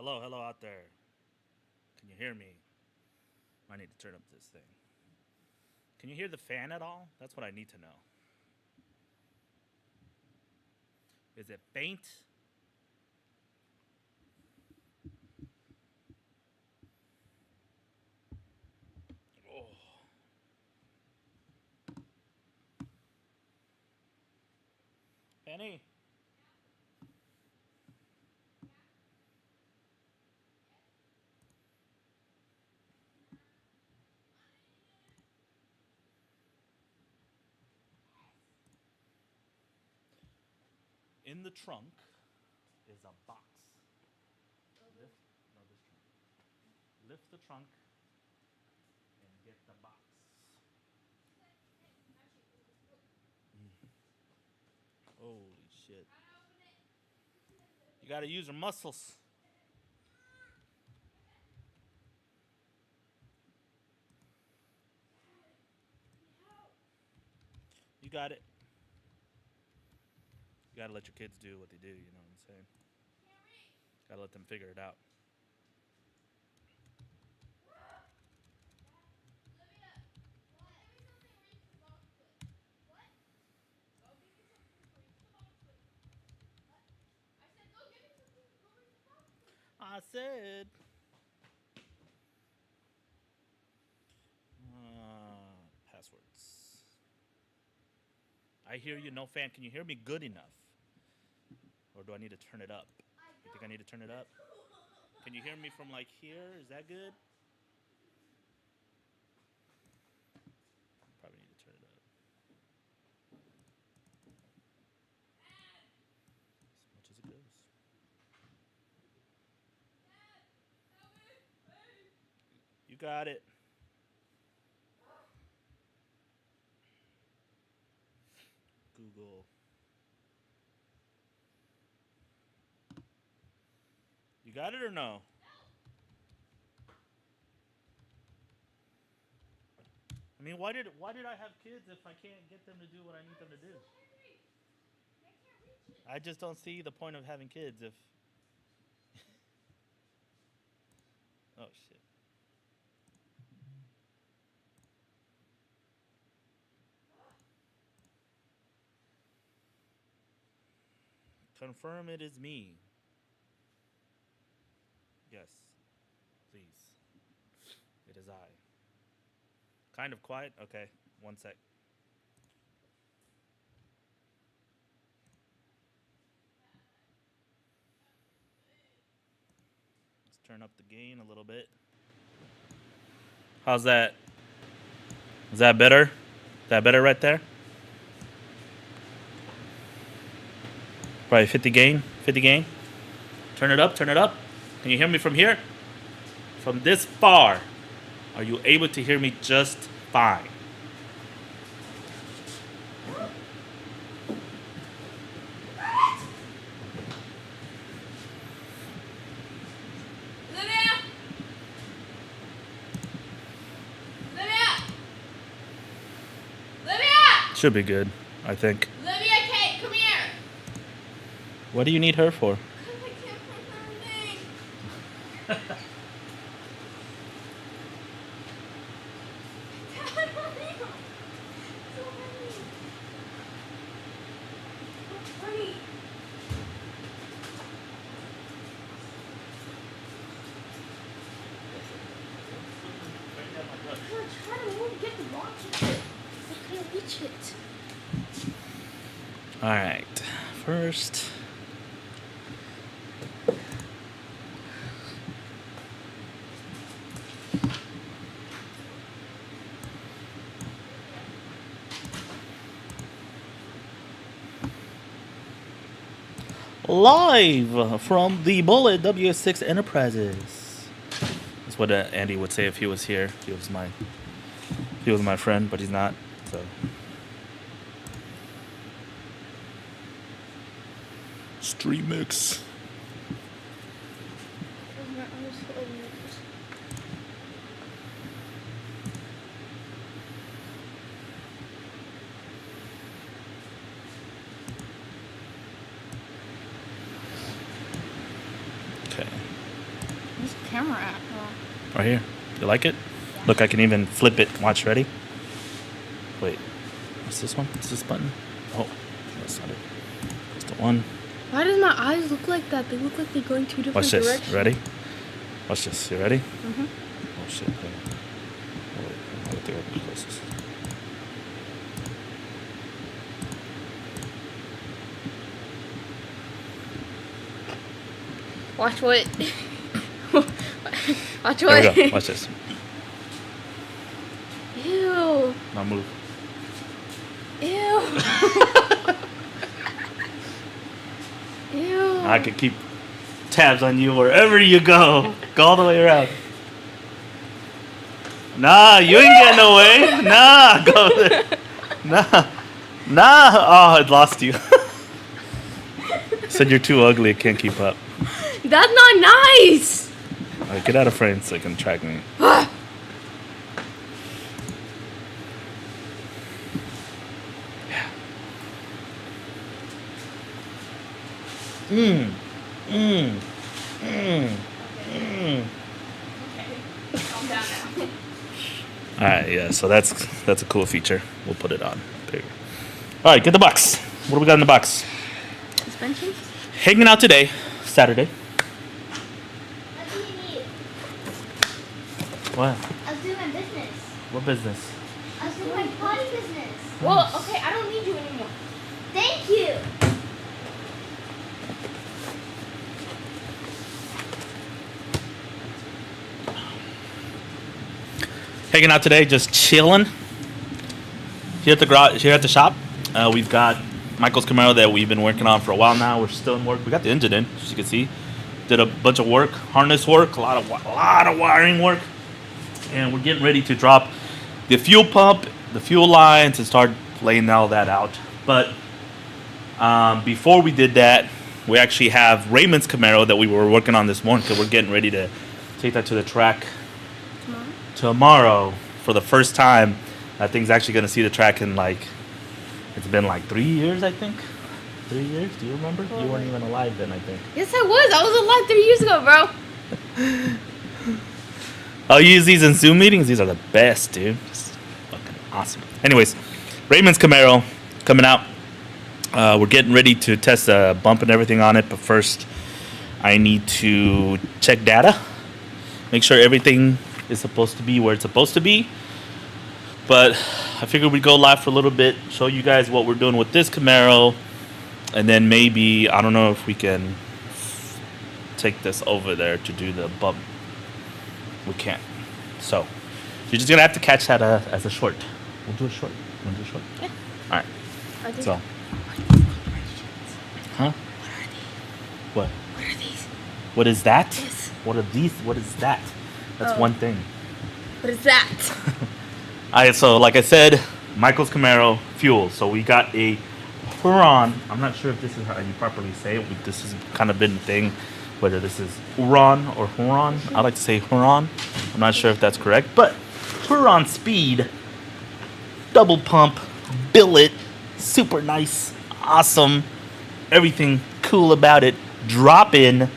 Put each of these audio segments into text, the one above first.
Hello, hello out there. Can you hear me? I need to turn up this thing. Can you hear the fan at all? That's what I need to know. Is it faint? Oh. Penny? In the trunk is a box. Lift, no, this trunk. Lift the trunk and get the box. Holy shit. You gotta use your muscles. You got it. You gotta let your kids do what they do, you know what I'm saying? Gotta let them figure it out. I said. Passwords. I hear you, no fan. Can you hear me good enough? Or do I need to turn it up? You think I need to turn it up? Can you hear me from like here? Is that good? Probably need to turn it up. As much as it goes. You got it. Google. You got it or no? I mean, why did I have kids if I can't get them to do what I need them to do? I just don't see the point of having kids if. Oh shit. Confirm it is me. Yes, please. It is I. Kind of quiet? Okay, one sec. Let's turn up the gain a little bit. How's that? Is that better? Is that better right there? Probably 50 gain. 50 gain. Turn it up. Turn it up. Can you hear me from here? From this far, are you able to hear me just fine? Should be good, I think. Olivia, Kate, come here. What do you need her for? Because I can't put her thing. Dad, hurry up. So hurry. Hurry. I'm trying to move, get the watch. I can't reach it. All right. First, live from the Bullet WS6 Enterprises. That's what Andy would say if he was here. He was my friend, but he's not. So Street Mix. Okay. Where's the camera at? Right here. You like it? Look, I can even flip it. Watch, ready? Wait. What's this one? What's this button? Oh, that's not it. That's the one. Why does my eyes look like that? They look like they're going two different Watch this. directions. Ready? Watch this. You ready? Mm-hmm. Oh, shit. Wait. Oh, wait. I have to go closest. Watch what? Watch Here we what? go. Watch this. Ew. Now move. Ew. Ew. I could keep tabs on you wherever you go. Go all the way around. Nah, you ain't getting away. Nah, go there. Nah. Nah. Oh, I lost you. Said you're too ugly. I can't keep up. That's not nice. All right, get out of frame so you can track me. All right, yeah. So that's a cool feature. We'll put it on bigger. All right, get the box. What do we got in the box? Suspension? Hanging out today, Saturday. What do you need? What? I was doing my business. What business? I was doing my potty business. Well, okay, I don't need you anymore. Thank you. Hanging out today, just chilling. Here at the garage, here at the shop, we've got Michael's Camaro that we've been working on for a while now. We're still in work. We got the engine in, as you can see. Did a bunch of work, harness work, a lot of wiring work, and we're getting ready to drop the fuel pump, the fuel lines, and start laying all that out. But before we did that, we actually have Raymond's Camaro that we were working on this morning because we're getting ready to take that to the track tomorrow for the first time. That thing's actually going to see the track in it's been 3 years, I think. 3 years? Do you remember? You weren't even alive then, I think. Yes, I was. I was alive 3 years ago, bro. I'll use these in Zoom meetings. These are the best, dude. Just fucking awesome. Anyways, Raymond's Camaro coming out. We're getting ready to test the bump and everything on it, but first I need to check data. Make sure everything is supposed to be where it's supposed to be. But I figured we'd go live for a little bit, show you guys what we're doing with this Camaro, and then maybe, I don't know if we can take this over there to do the bump. We can't. So, you're just going to have to catch that as a short. We'll do a short. You want to do a short? Yeah. All right. I think. So. Huh? What? What are these? What is that? Yes. What are these? What is that? That's Oh. one thing. What is that? Alright, so like I said, Michael's Camaro fuel. So we got a Huron. I'm not sure if this is how you properly say it. This has kind of been the thing, whether this is Huron or Huron. I like to say Huron. I'm not sure if that's correct, but Huron Speed, double pump, billet, super nice, awesome, everything cool about it. Drop in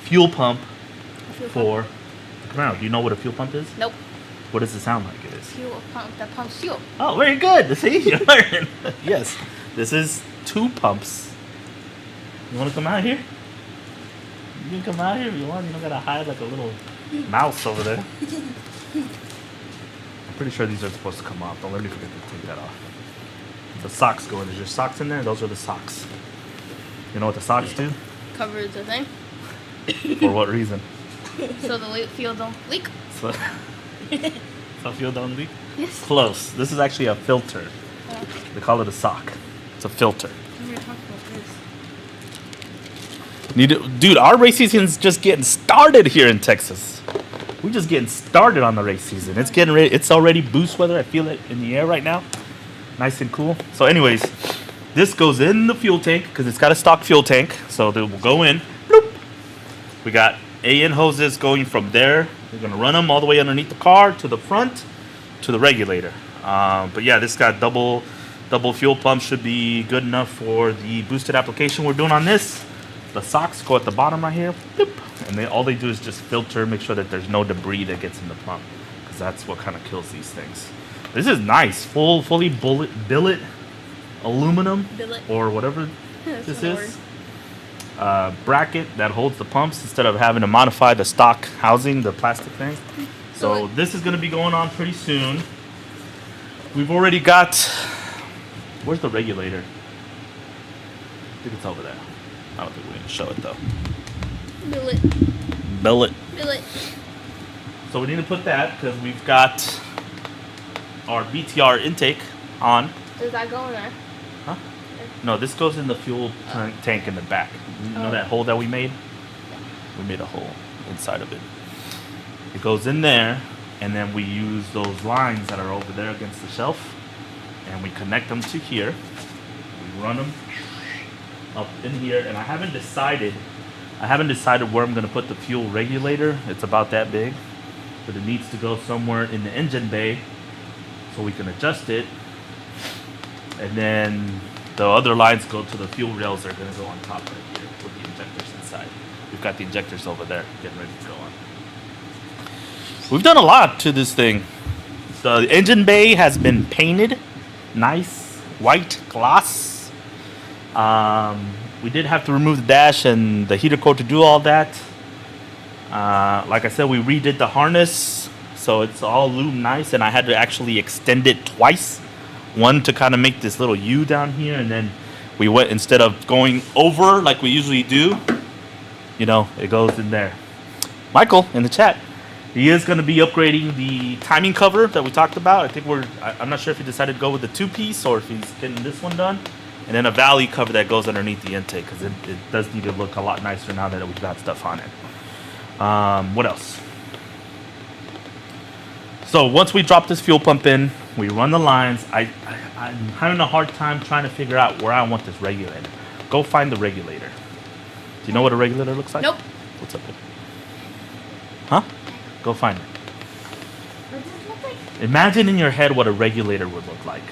fuel pump for the Camaro. Do you know what a fuel pump is? Nope. What does it sound like it is? Fuel pump that pumps fuel. Oh, very good. See, you're learning. Yes, this is 2 pumps. You want to come out here? You can come out here if you want. You don't gotta hide like a little mouse over there. I'm pretty sure these are supposed to come off. Don't let me forget to take that off. The socks go in. Is your socks in there? Those are the socks. You know what the socks do? Covers the thing. For what reason? So the fuel don't leak. So, so fuel don't leak? Yes. Close. This is actually a filter. They call it a sock. It's a filter. We were talking about this. Dude, our race season's just getting started here in Texas. We're just getting started on the race season. It's getting ready. It's already boost weather. I feel it in the air right now. Nice and cool. So anyways, this goes in the fuel tank because it's got a stock fuel tank. So they will go in. Bloop. We got AN hoses going from there. We're going to run them all the way underneath the car to the front to the regulator. But yeah, this got double fuel pump. Should be good enough for the boosted application we're doing on this. The socks go at the bottom right here, boop, and all they do is just filter, make sure that there's no debris that gets in the pump, because that's what kind of kills these things. This is nice, fully billet aluminum Billet. or whatever That's this the is. Bracket that holds the pumps instead of having to modify the stock housing, the plastic thing. So Billet. this is going to be going on pretty soon. We've already got. Where's the regulator? I think it's over there. I don't think we need to show it though. Billet. Billet. Billet. So we need to put that because we've got our BTR intake on. Does that go in there? Huh? No, this goes in the fuel tank in the back. You know that hole that we made? We made a hole inside of it. It goes in there, and then we use those lines that are over there against the shelf, and we connect them to here. We run them up in here, and I haven't decided where I'm going to put the fuel regulator. It's about that big, but it needs to go somewhere in the engine bay so we can adjust it. And then the other lines go to the fuel rails that are going to go on top right here with the injectors inside. We've got the injectors over there getting ready to go on. We've done a lot to this thing. The engine bay has been painted. Nice white gloss. We did have to remove the dash and the heater core to do all that. Like I said, we redid the harness, so it's all lubed nice, and I had to actually extend it twice. One to kind of make this little U down here, and then we went, instead of going over like we usually do, it goes in there. Michael in the chat, he is going to be upgrading the timing cover that we talked about. I think I'm not sure if he decided to go with the 2-piece or if he's getting this one done. And then a valley cover that goes underneath the intake, because it does need to look a lot nicer now that we've got stuff on it. What else? So once we drop this fuel pump in, we run the lines. I'm having a hard time trying to figure out where I want this regulator. Go find the regulator. Do you know what a regulator looks like? Nope. What's up there? Huh? Go find it. What does it look like? Imagine in your head what a regulator would look like.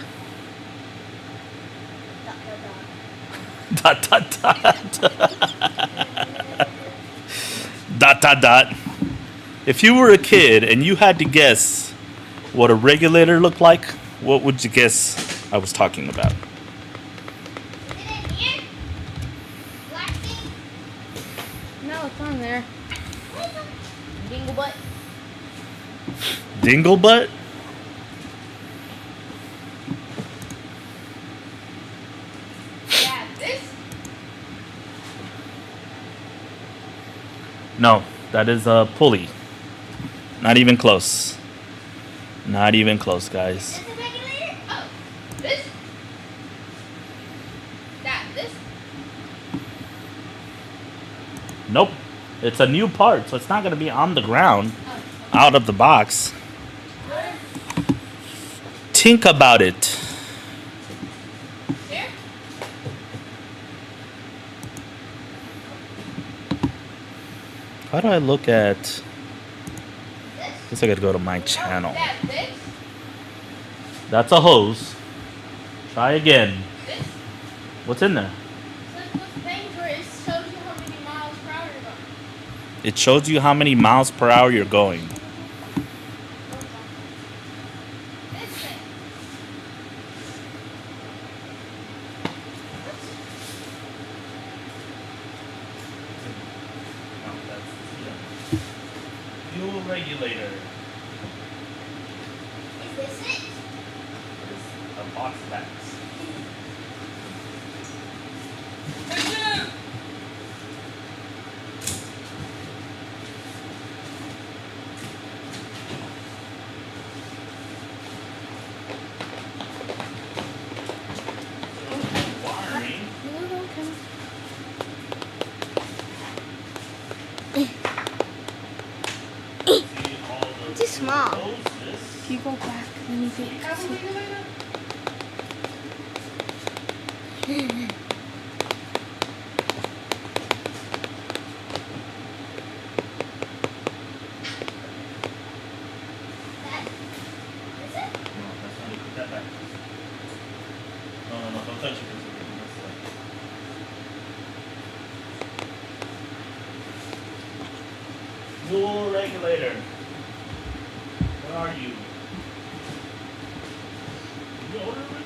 Dot, dot, dot. Dot, dot. If you were a kid and you had to guess what a regulator looked like, what would you guess I was talking about? Is it in here? Black thing? No, it's on there. Dingle butt. Dingle butt? Yeah, this. No, that is a pulley. Not even close. Not even close, guys. This is a regulator? Oh, this? This? Nope. It's a new part, so it's not going to be on the ground out of the box. Think about it. Here? How do I look at... This? Guess I gotta go to my channel. Dad, this? That's a hose. Try again. This? What's in there? So it's those things where it shows you how many miles per hour you're going. It shows you how many miles per hour you're going. This thing. Fuel regulator. Is this it? A box backs. Wiring. It's too small. Hoses. If you go back, then you can No, that's not it. Put that back. No, don't touch it. Fuel regulator. Where are you? Did you order a regulator?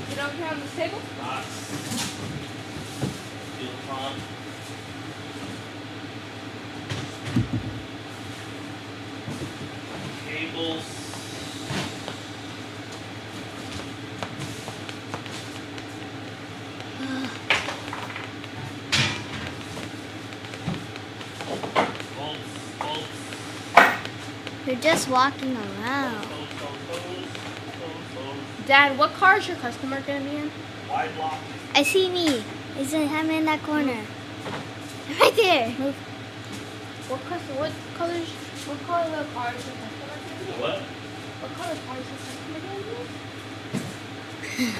You don't care on this table? Box. Fuel pump. Cables. Bolts. You're just walking around. Dad, what car is your customer gonna be in? Wide lock. I see me. I'm in that corner. Right there. Move. What color of car is your customer gonna be in? What? What color car is your customer gonna be in?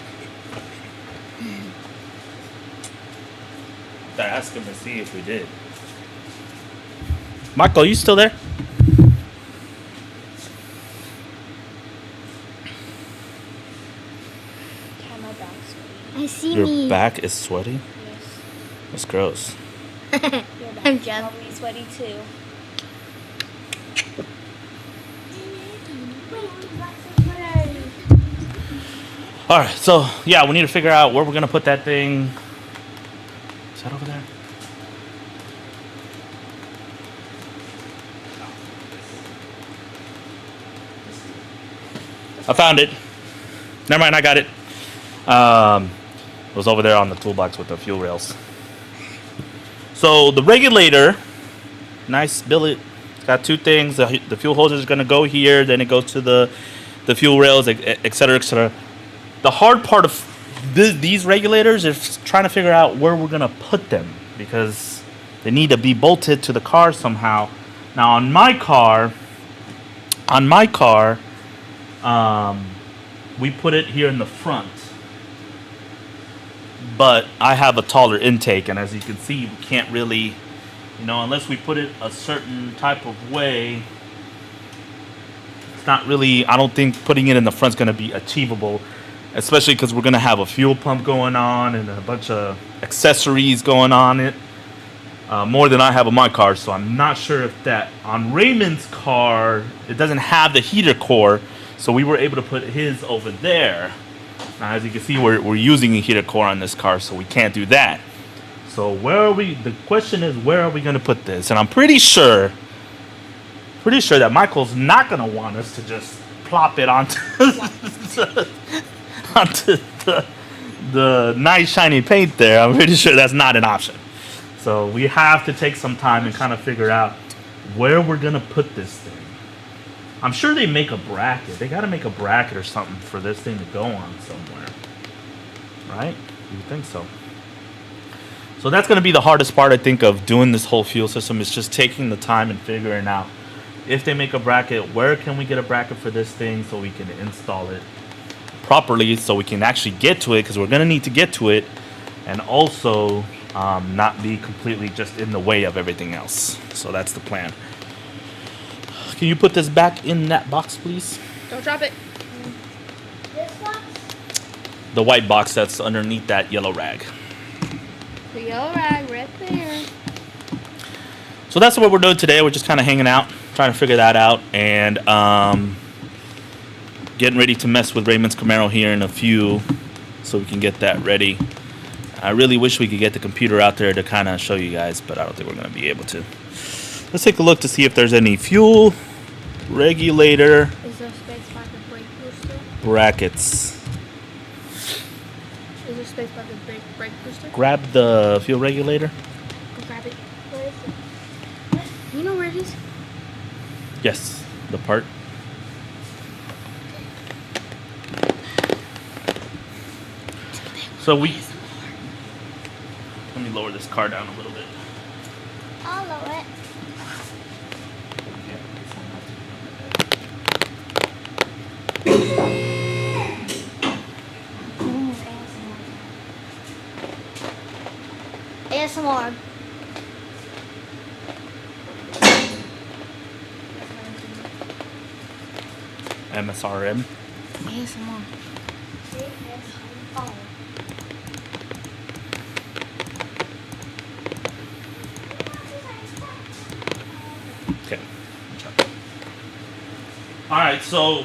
I asked him to see if we did. Michael, you still there? Yeah, my back's sweaty. I see Your me. back is sweaty? Yes. That's gross. Your I'm back's just. probably sweaty too. Alright, so yeah, we need to figure out where we're gonna put that thing. Is that over there? I found it. Never mind, I got it. It was over there on the toolbox with the fuel rails. So the regulator, nice billet, got two things. The fuel hose is gonna go here, then it goes to the fuel rails, et cetera, et cetera. The hard part of these regulators is trying to figure out where we're gonna put them because they need to be bolted to the car somehow. Now on my car, we put it here in the front, but I have a taller intake, and as you can see, we can't really, unless we put it a certain type of way, it's not really, I don't think putting it in the front is going to be achievable, especially because we're going to have a fuel pump going on and a bunch of accessories going on it, more than I have on my car. So I'm not sure if that on Raymond's car, it doesn't have the heater core, so we were able to put his over there. Now, as you can see, we're using a heater core on this car, so we can't do that. So the question is, where are we going to put this? And I'm pretty sure that Michael's not going to want us to just plop it onto onto the nice shiny paint there. I'm pretty sure that's not an option. So we have to take some time and kind of figure out where we're going to put this thing. I'm sure they make a bracket. They got to make a bracket or something for this thing to go on somewhere. Right? You would think so. So that's going to be the hardest part, I think, of doing this whole fuel system, is just taking the time and figuring out if they make a bracket, where can we get a bracket for this thing so we can install it properly so we can actually get to it, because we're going to need to get to it, and also not be completely just in the way of everything else. So that's the plan. Can you put this back in that box, please? Don't drop it. This box? The white box that's underneath that yellow rag. The yellow rag right there. So that's what we're doing today. We're just kind of hanging out, trying to figure that out, and getting ready to mess with Raymond's Camaro here in a few, so we can get that ready. I really wish we could get the computer out there to kind of show you guys, but I don't think we're going to be able to. Let's take a look to see if there's any fuel regulator Is there space by the brake booster? brackets. Is there space by the brake booster? Grab the fuel regulator. Go grab it. Where is it? You know where it is? Yes, the part. So let me lower this car down a little bit. I'll lower it. ASMR. MSRM. ASMR. Oh. Okay. All right, so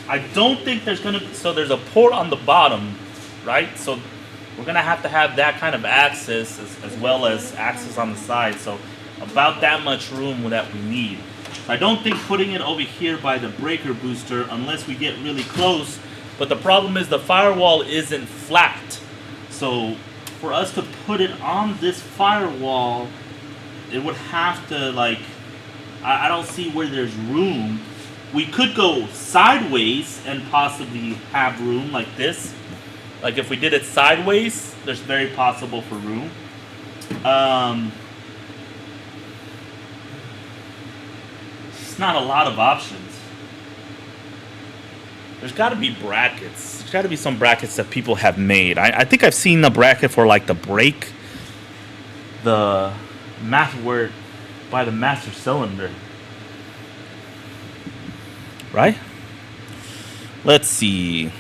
I don't think there's gonna. So there's a port on the bottom, right? So we're gonna have to have that kind of access as well as access on the side. So about that much room that we need. I don't think putting it over here by the breaker booster unless we get really close. But the problem is the firewall isn't flat. So for us to put it on this firewall, it would have to like. I don't see where there's room. We could go sideways and possibly have room like this. Like if we did it sideways, there's very possible for room. It's not a lot of options. There's got to be brackets. There's got to be some brackets that people have made. I think I've seen the bracket for like the brake, the where by the master cylinder. Right? Let's see.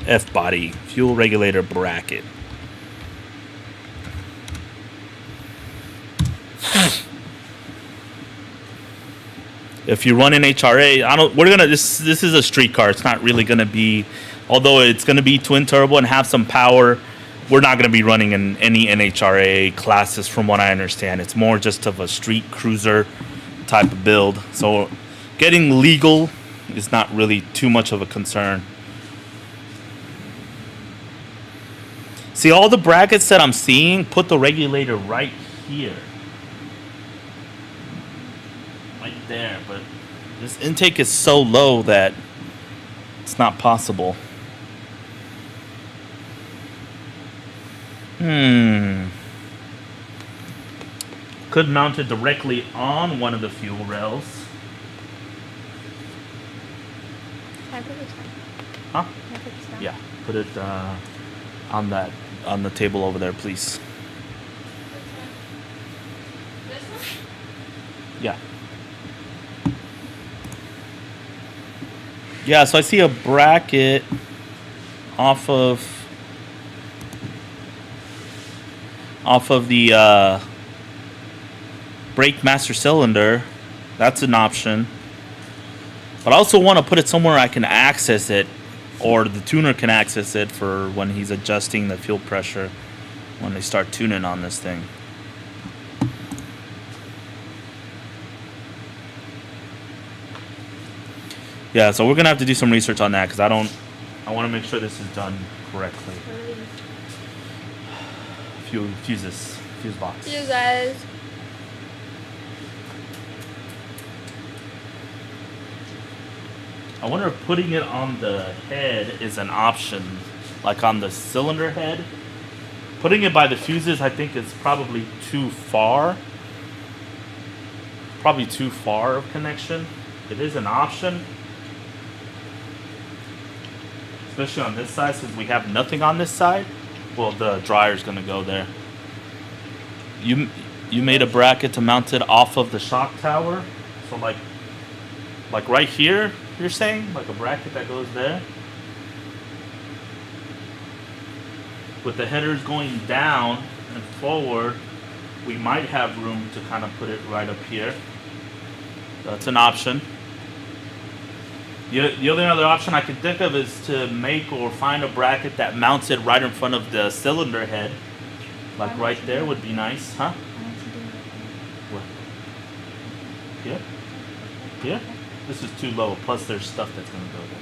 F-body fuel regulator bracket. If you run an HRA, we're gonna this is a street car. It's not really gonna be, although it's gonna be twin turbo and have some power. We're not going to be running in any NHRA classes from what I understand. It's more just of a street cruiser type of build. So getting legal is not really too much of a concern. See, all the brackets that I'm seeing put the regulator right here. Right there. But this intake is so low that it's not possible. Could mount it directly on one of the fuel rails. Can I put this down? Huh? Can I put this down? Yeah. Put it on the table over there, please. This one? Yeah. Yeah, so I see a bracket off of the brake master cylinder. That's an option. But I also want to put it somewhere I can access it, or the tuner can access it for when he's adjusting the fuel pressure when they start tuning on this thing. Yeah, so we're gonna have to do some research on that because I want to make sure this is done correctly. Fuse box. You guys. I wonder if putting it on the head is an option, like on the cylinder head. Putting it by the fuses, I think, is probably too far. Probably too far of connection. It is an option, especially on this side, since we have nothing on this side. Well, the dryer's gonna go there. You made a bracket to mount it off of the shock tower, so like right here. You're saying like a bracket that goes there, with the headers going down and forward. We might have room to kind of put it right up here. That's an option. The only other option I can think of is to make or find a bracket that mounts it right in front of the cylinder head. Like right there would be nice, huh? What? Here? Here? This is too low, plus there's stuff that's going to go there.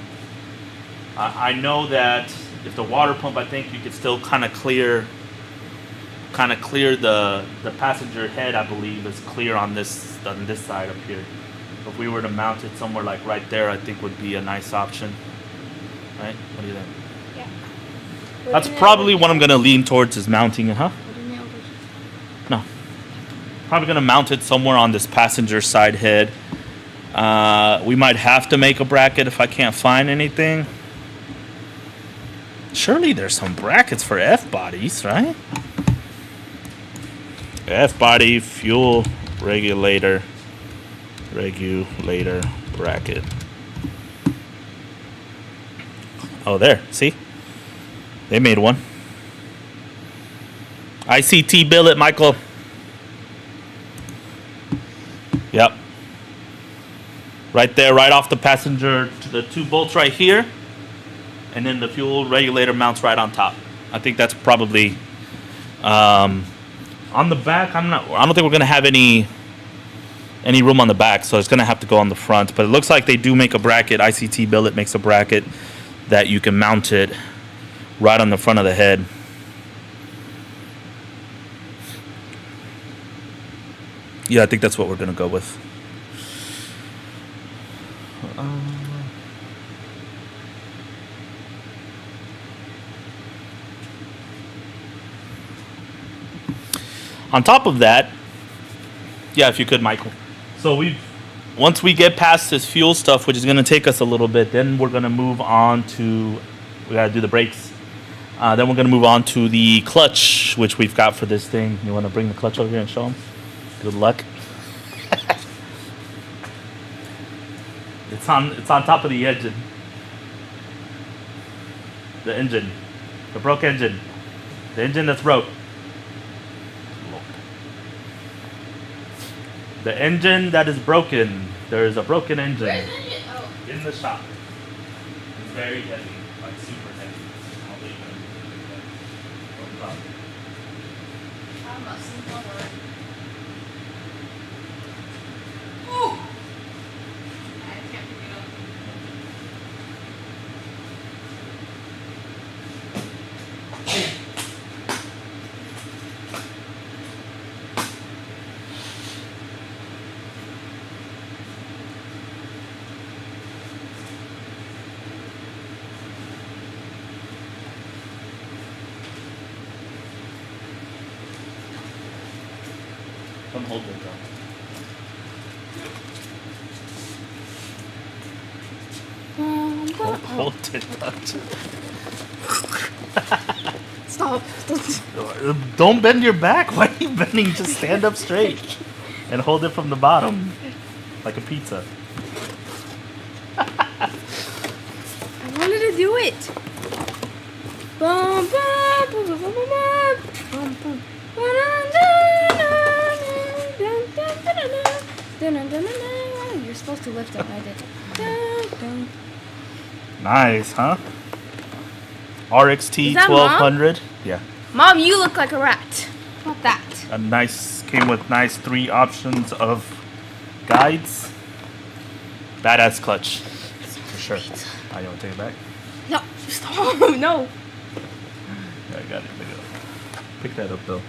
I know that if the water pump, I think you could still kind of clear the passenger head, I believe, is clear on this side up here. If we were to mount it somewhere like right there, I think would be a nice option. Right? What do you think? Yeah. That's probably what I'm going to lean towards is mounting it, huh? No. Probably going to mount it somewhere on this passenger side head. We might have to make a bracket if I can't find anything. Surely there's some brackets for F-bodies, right? F-body fuel regulator bracket. Oh, there. See? They made one. ICT billet, Michael. Yep. Right there, right off the passenger, the 2 bolts right here. And then the fuel regulator mounts right on top. I think that's probably on the back. I don't think we're gonna have any room on the back, so it's gonna have to go on the front. But it looks like they do make a bracket. ICT billet makes a bracket that you can mount it right on the front of the head. Yeah, I think that's what we're gonna go with. On top of that, yeah, if you could, Michael. So once we get past this fuel stuff, which is going to take us a little bit, then we're going to move on to, we got to do the brakes. Then we're going to move on to the clutch, which we've got for this thing. You want to bring the clutch over here and show them? Good luck. It's on top of the engine. The engine. The broke engine. The engine that's broke. The engine that is broken. There is a broken engine. Where's the engine? Oh. In the shop. It's very heavy, like super heavy. I'll leave it. No problem. I'm a simple word. Ooh! I can't pick it up. Come hold it though. Hold it. Stop. Don't bend your back. Why are you bending? Just stand up straight and hold it from the bottom, like a pizza. I wanted to do it. Bum, bum, bum, bum, bum, bum, bum, bum. You're supposed to lift it. I did. Nice, huh? RXT Is that Mom? 1200. Yeah. Mom, you look like a rat. Not that. A nice, came with nice 3 options of guides. Badass clutch. For sure. Oh, you want to take it back? No. Stop. No. Yeah, I got it. Pick it up. Pick that up though.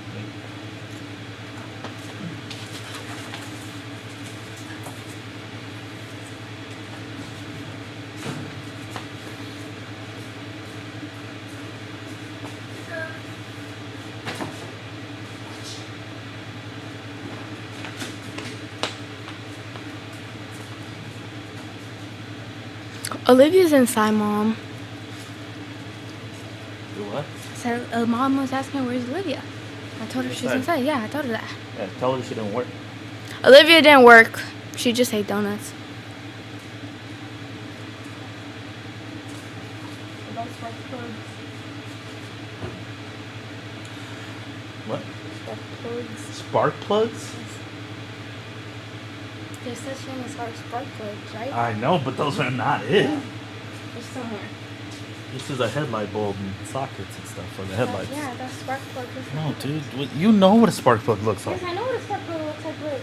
Olivia's inside, Mom. Do what? So, Mom was asking where's Olivia. I told her she's inside. Yeah, I told her that. Yeah, tell her she didn't work. Olivia didn't work. She just ate donuts. What? Spark plugs? There's such thing as spark plugs, right? I know, but those are not it. There's somewhere. This is a headlight bulb and sockets and stuff for the headlights. Yeah, that's spark plug. No, dude, you know what a spark plug looks like. Yes, I know what a spark plug looks like, but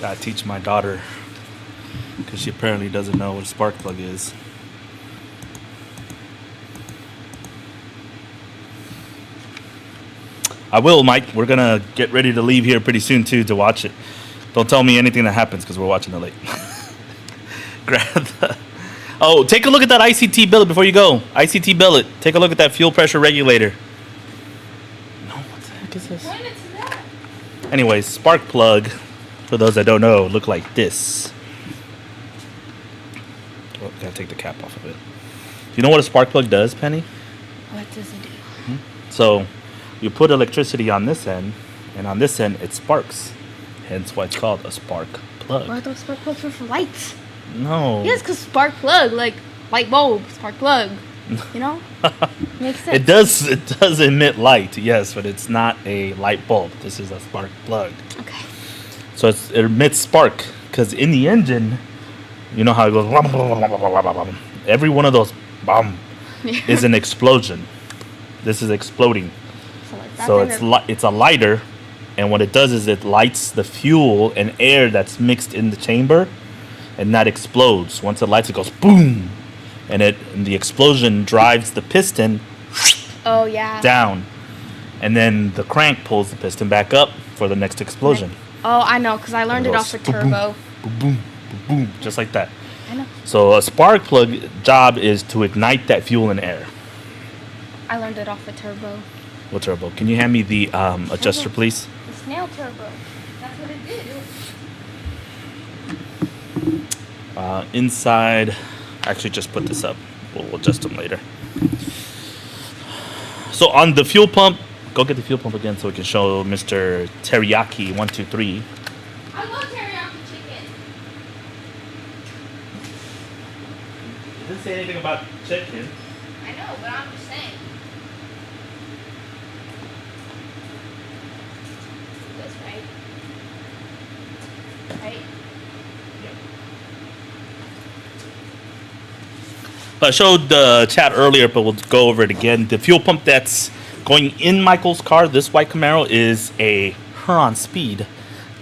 Gotta teach my daughter, because she apparently doesn't know what a spark plug is. I will, Mike. We're gonna get ready to leave here pretty soon too to watch it. Don't tell me anything that happens because we're watching it late. Grab the. Oh, take a look at that ICT billet before you go. ICT billet. Take a look at that fuel pressure regulator. No, what the heck is this? point it to that. Anyways, spark plug, for those that don't know, look like this. Oh, gotta take the cap off of it. You know what a spark plug does, Penny? What does it do? So, You put electricity on this end, and on this end it sparks. Hence why it's called a spark plug. Well, I thought spark plugs were for lights. No. Yes, because spark plug, like light bulb, spark plug. You know? Makes sense. It does emit light, yes, but it's not a light bulb. This is a spark plug. Okay. So it emits spark because in the engine, you know how it goes. Every one of those is an explosion. This is exploding. So it's a lighter, and what it does is it lights the fuel and air that's mixed in the chamber, and that explodes. Once it lights, it goes boom, and the explosion drives the piston Oh yeah. down, and then the crank pulls the piston back up for the next explosion. Oh, I know, because I learned it goes off the boom, turbo. Boom, boom, boom, boom, just like that. I know. So a spark plug job is to ignite that fuel and air. I learned it off the turbo. What turbo? Can you hand me the adjuster, please? The snail turbo. That's what it did. Inside, actually just put this up. We'll adjust them later. So on the fuel pump, go get the fuel pump again so we can show Mr. Teriyaki 123. I love teriyaki chicken. It didn't say anything about chicken. I know, but I'm just saying. This, right? Right? I showed the chat earlier, but we'll go over it again. The fuel pump that's going in Michael's car, this white Camaro, is a Huron Speed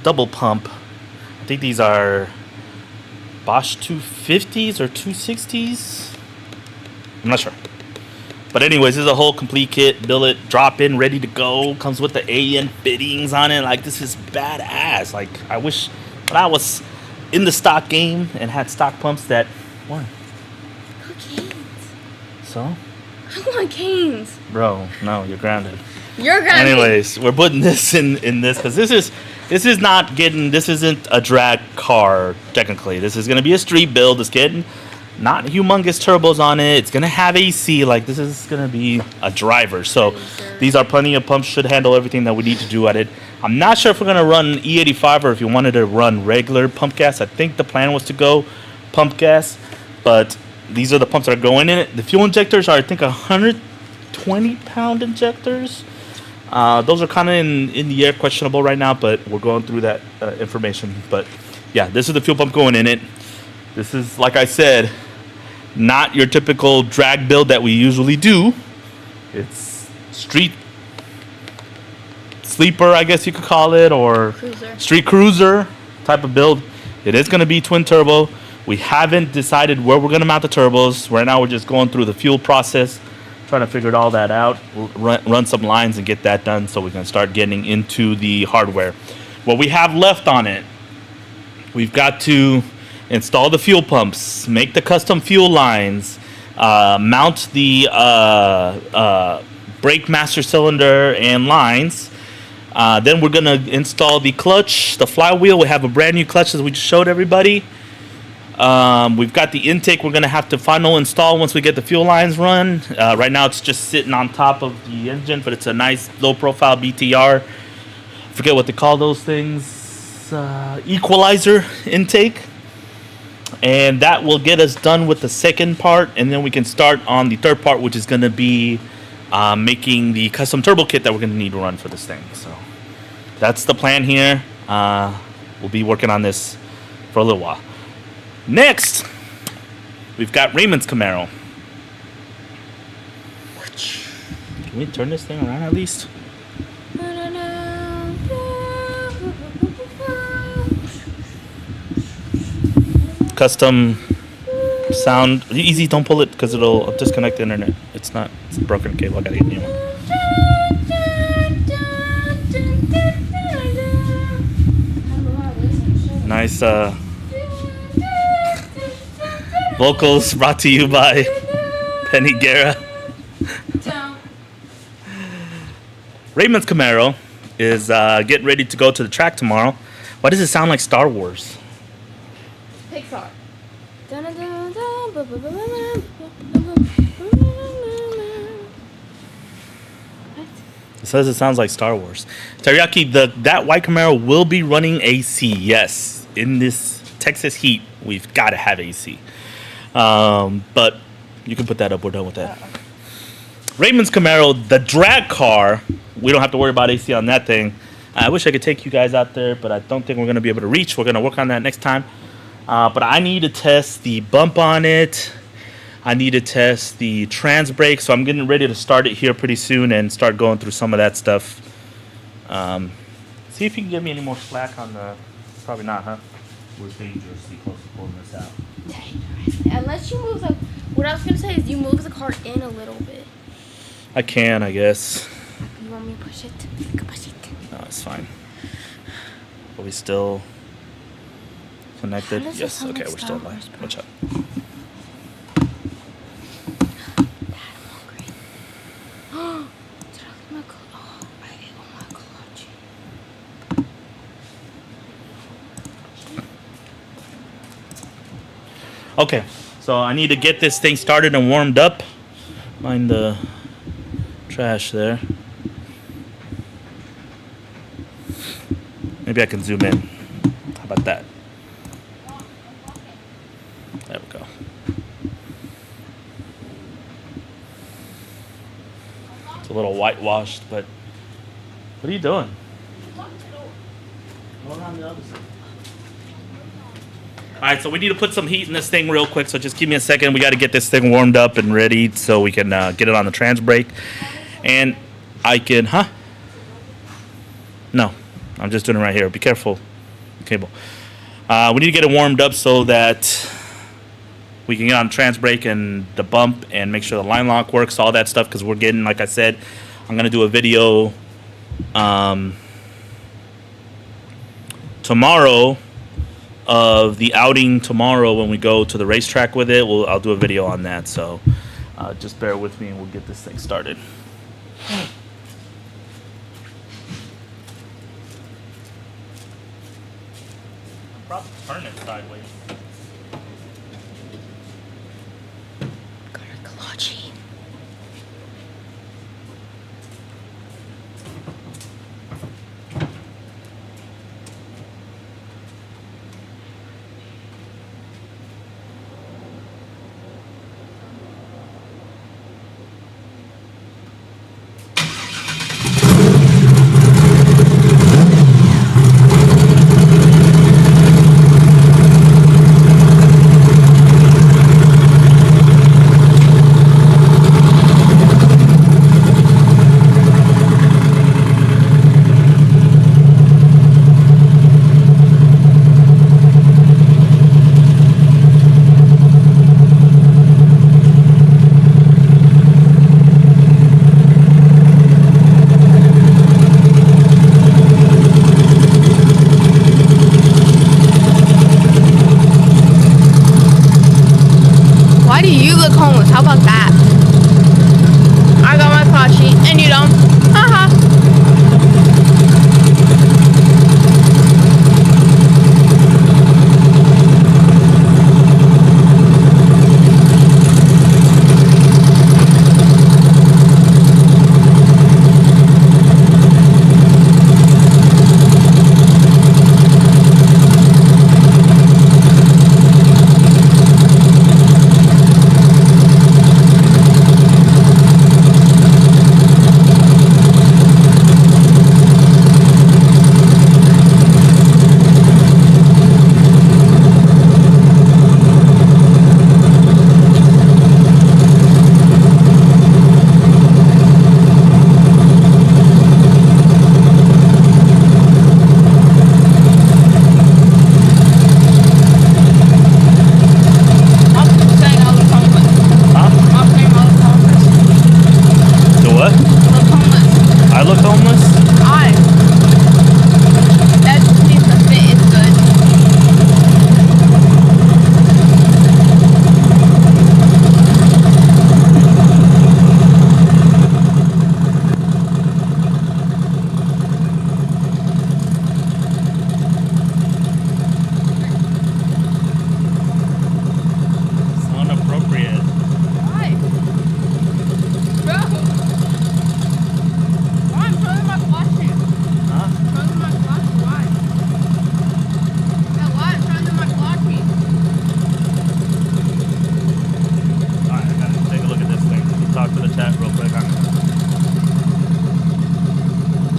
double pump. I think these are Bosch 250s or 260s. I'm not sure. But anyways, this is a whole complete kit. Billet, drop in, ready to go. Comes with the AN fittings on it. Like, this is badass. Like, I wish when I was in the stock game and had stock pumps that weren't. Canes. So? I want canes. Bro, no, you're grounded. You're gonna Anyways, we're putting this in this because this isn't a drag car technically. This is gonna be a street build. It's getting not humongous turbos on it. It's gonna have AC. Like, this is gonna be a driver. So these are plenty of pumps. Should handle everything that we need to do at it. I'm not sure if we're gonna run E85 or if you wanted to run regular pump gas. I think the plan was to go pump gas, but these are the pumps that are going in it. The fuel injectors are, I think, 120-pound injectors. Those are kind of in the air, questionable right now, but we're going through that information. But yeah, this is the fuel pump going in it. This is, like I said, not your typical drag build that we usually do. It's street sleeper, I guess you could call it, or Cruiser. street cruiser type of build. It is going to be twin turbo. We haven't decided where we're going to mount the turbos. Right now, we're just going through the fuel process, trying to figure all that out, run some lines and get that done so we can start getting into the hardware. What we have left on it, we've got to install the fuel pumps, make the custom fuel lines, mount the brake master cylinder and lines. Then we're going to install the clutch, the flywheel. We have a brand new clutch as we just showed everybody. We've got the intake we're going to have to final install once we get the fuel lines run. Right now it's just sitting on top of the engine, but it's a nice low profile BTR. Forget what they call those things. Equalizer intake. And that will get us done with the second part, and then we can start on the third part, which is going to be making the custom turbo kit that we're going to need to run for this thing. So that's the plan here. We'll be working on this for a little while. Next, we've got Raymond's Camaro. Can we turn this thing around at least? Custom sound. Easy, don't pull it because it'll disconnect the internet. It's a broken cable. I gotta get a new one. Nice vocals brought to you by Penny Guerra. Raymond's Camaro is getting ready to go to the track tomorrow. Why does it sound like Star Wars? Pixar. It says it sounds like Star Wars. Teriyaki, that white Camaro will be running AC. Yes, in this Texas heat, we've got to have AC. But you can put that up. We're done with that. Raymond's Camaro, the drag car. We don't have to worry about AC on that thing. I wish I could take you guys out there, but I don't think we're going to be able to reach. We're going to work on that next time. But I need to test the bump on it. I need to test the trans brake. So I'm getting ready to start it here pretty soon and start going through some of that stuff. See if you can give me any more slack on the... Probably not, huh? We're dangerously close to pulling this out. Unless you move the... What I was going to say is you move the car in a little bit. I can, I guess. You want me to push it? I can push it. No, it's fine. Are we still connected? How does it Yes, sound okay, like we're still Star live. Wars, bro? Watch out. Dad, I'm hungry. Did I leave my clutch? Oh, I ate all my clutch. Okay, so I need to get this thing started and warmed up. Mind the trash there. Maybe I can zoom in. How about that? There we go. It's a little whitewashed, but what are you doing? Going on the other side. Alright, so we need to put some heat in this thing real quick, so just give me a second. We got to get this thing warmed up and ready so we can get it on the trans brake. And I can, No, I'm just doing it right here. Be careful, cable. We need to get it warmed up so that we can get on trans brake and the bump and make sure the line lock works, all that stuff, because we're getting, like I said, I'm going to do a video tomorrow of the outing tomorrow when we go to the racetrack with it. I'll do a video on that, so just bear with me and we'll get this thing started. Probably turn it sideways. Got a clutchy.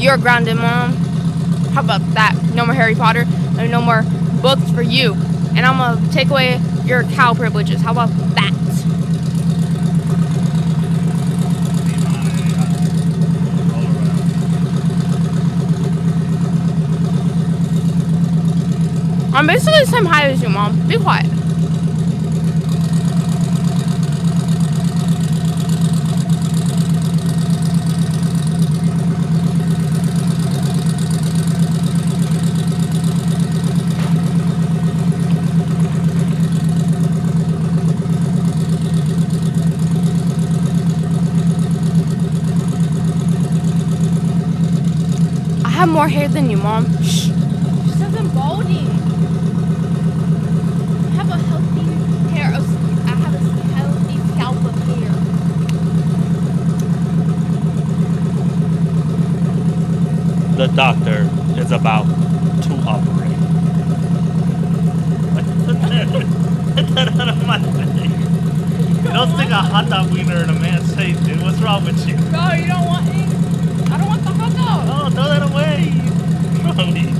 you're grounded, Mom. How about that? No more Harry Potter, and no more books for you. And I'm gonna take away your cow privileges. How about that? I'm basically the same height as you, Mom. Be quiet. I have more hair than you, Mom. Shh. She says I'm balding. I have a healthy hair. I have a healthy scalp of hair. The doctor is about to operate. Get that out of my face. Don't stick a hot dog wiener in a man's face, dude. What's wrong with you? No, you don't want any. I don't want the hot dog. Oh, throw that away. What's wrong with you?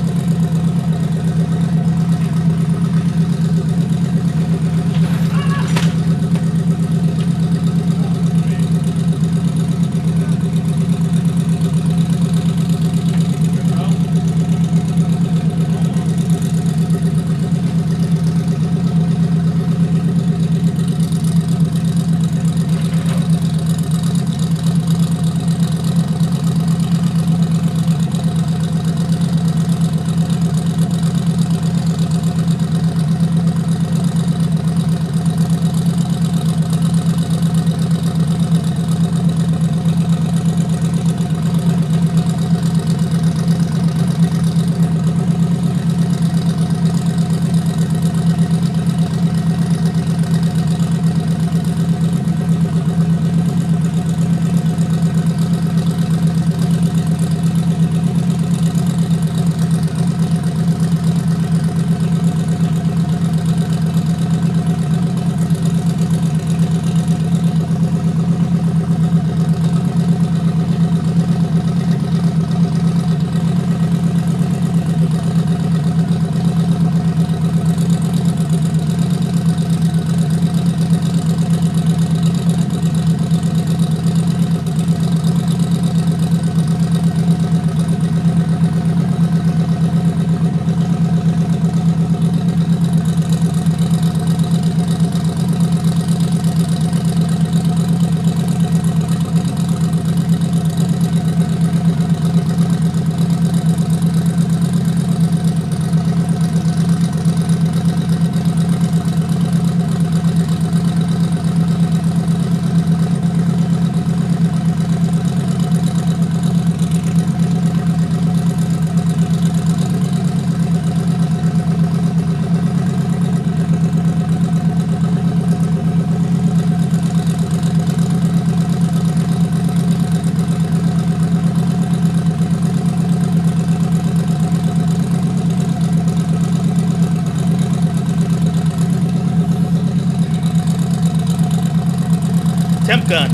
Temp gun.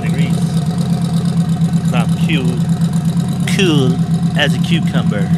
Degrees. So I'm cool as a cucumber.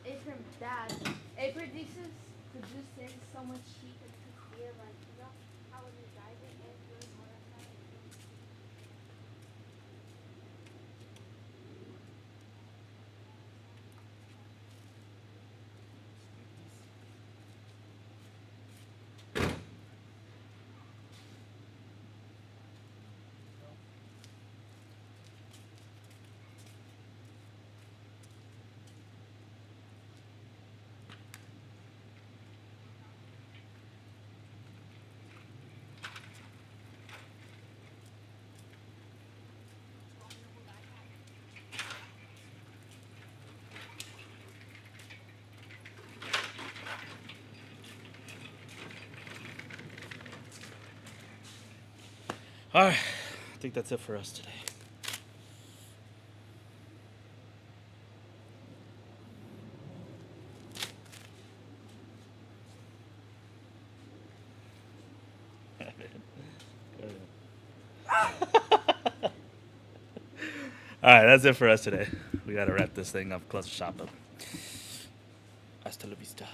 it's from Dad. It produces things so much cheaper because we have like, you know, how when you drive it and doing all that stuff. All right, I think that's it for us today. All right, that's it for us today. We gotta wrap this thing up, close the shop up. Hasta la vista.